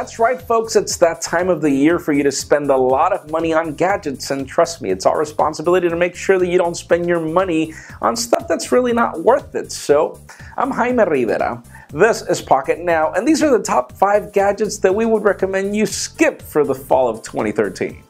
That's right, folks, it's that time of the year for you to spend a lot of money on gadgets, and trust me, it's our responsibility to make sure that you don't spend your money on stuff that's really not worth it. So, I'm Jaime Rivera. This is Pocketnow, and these are the top 5 gadgets that we would recommend you skip for the fall of 2013.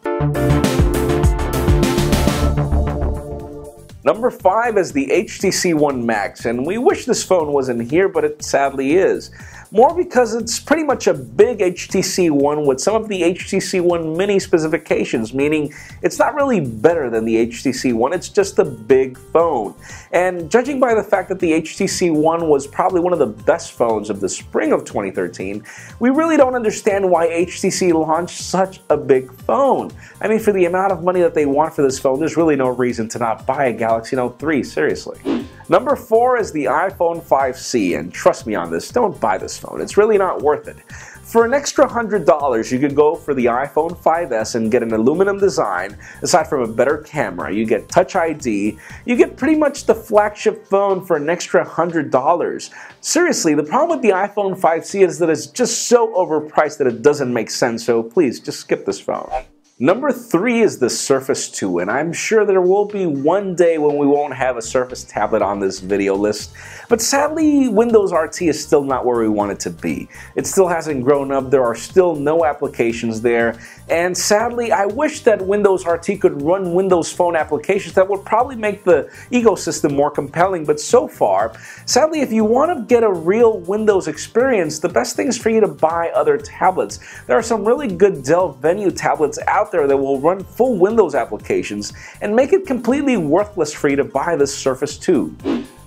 Number 5 is the HTC One Max, and we wish this phone wasn't here, but it sadly is. More because it's pretty much a big HTC One with some of the HTC One Mini specifications, meaning it's not really better than the HTC One, it's just a big phone. And judging by the fact that the HTC One was probably one of the best phones of the spring of 2013, we really don't understand why HTC launched such a big phone. I mean, for the amount of money that they want for this phone, there's really no reason to not buy a Galaxy Note 3, seriously. Number 4 is the iPhone 5C, and trust me on this, don't buy this phone. It's really not worth it. For an extra $100, you could go for the iPhone 5S and get an aluminum design. Aside from a better camera, you get Touch ID. You get pretty much the flagship phone for an extra $100. Seriously, the problem with the iPhone 5C is that it's just so overpriced that it doesn't make sense, so please, just skip this phone. Number 3 is the Surface 2, and I'm sure there will be one day when we won't have a Surface tablet on this video list, but sadly Windows RT is still not where we want it to be. It still hasn't grown up, there are still no applications there, and sadly I wish that Windows RT could run Windows Phone applications that would probably make the ecosystem more compelling, but so far, sadly, if you want to get a real Windows experience, the best thing is for you to buy other tablets. There are some really good Dell Venue tablets out there that will run full Windows applications and make it completely worthless for you to buy this Surface 2.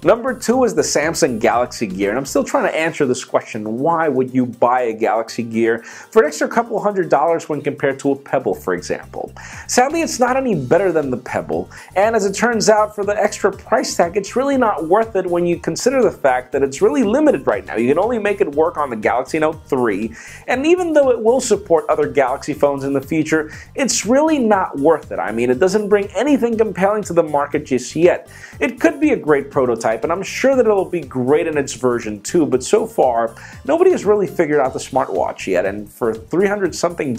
Number 2 is the Samsung Galaxy Gear, and I'm still trying to answer this question, why would you buy a Galaxy Gear for an extra couple $100 when compared to a Pebble, for example? Sadly, it's not any better than the Pebble, and as it turns out, for the extra price tag, it's really not worth it when you consider the fact that it's really limited right now. You can only make it work on the Galaxy Note 3, and even though it will support other Galaxy phones in the future, it's really not worth it. I mean, it doesn't bring anything compelling to the market just yet. It could be a great prototype, and I'm sure that it'll be great in its version 2, but so far, nobody has really figured out the smartwatch yet, and for $300-something,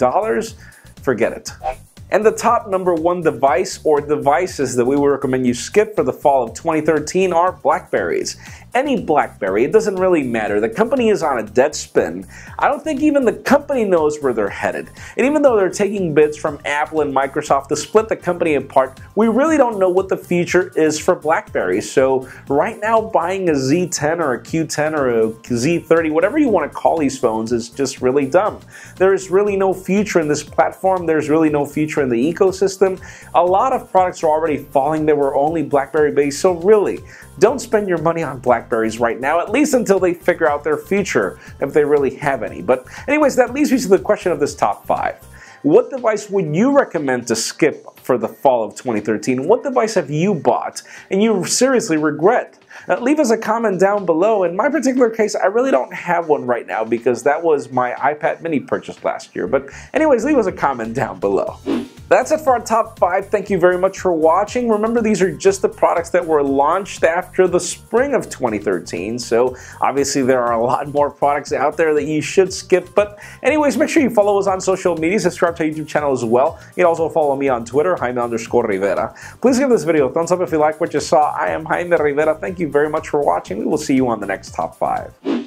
forget it. And the top number 1 device or devices that we would recommend you skip for the fall of 2013 are Blackberries. Any Blackberry, it doesn't really matter. The company is on a dead spin. I don't think even the company knows where they're headed. And even though they're taking bids from Apple and Microsoft to split the company apart, we really don't know what the future is for Blackberry. So right now, buying a Z10 or a Q10 or a Z30, whatever you want to call these phones, is just really dumb. There is really no future in this platform. There's really no future in the ecosystem. A lot of products are already falling that were only Blackberry based, so really, don't spend your money on Blackberries right now, at least until they figure out their future, if they really have any. But anyways, that leads me to the question of this top 5. What device would you recommend to skip for the fall of 2013? What device have you bought and you seriously regret? Leave us a comment down below. In my particular case, I really don't have one right now because that was my iPad mini purchase last year. But anyways, leave us a comment down below. That's it for our top 5. Thank you very much for watching. Remember, these are just the products that were launched after the spring of 2013. So obviously there are a lot more products out there that you should skip. But anyways, make sure you follow us on social media. Subscribe to our YouTube channel as well. You can also follow me on Twitter, Jaime_Rivera. Please give this video a thumbs up if you like what you saw. I am Jaime Rivera. Thank you very much for watching. We will see you on the next top 5.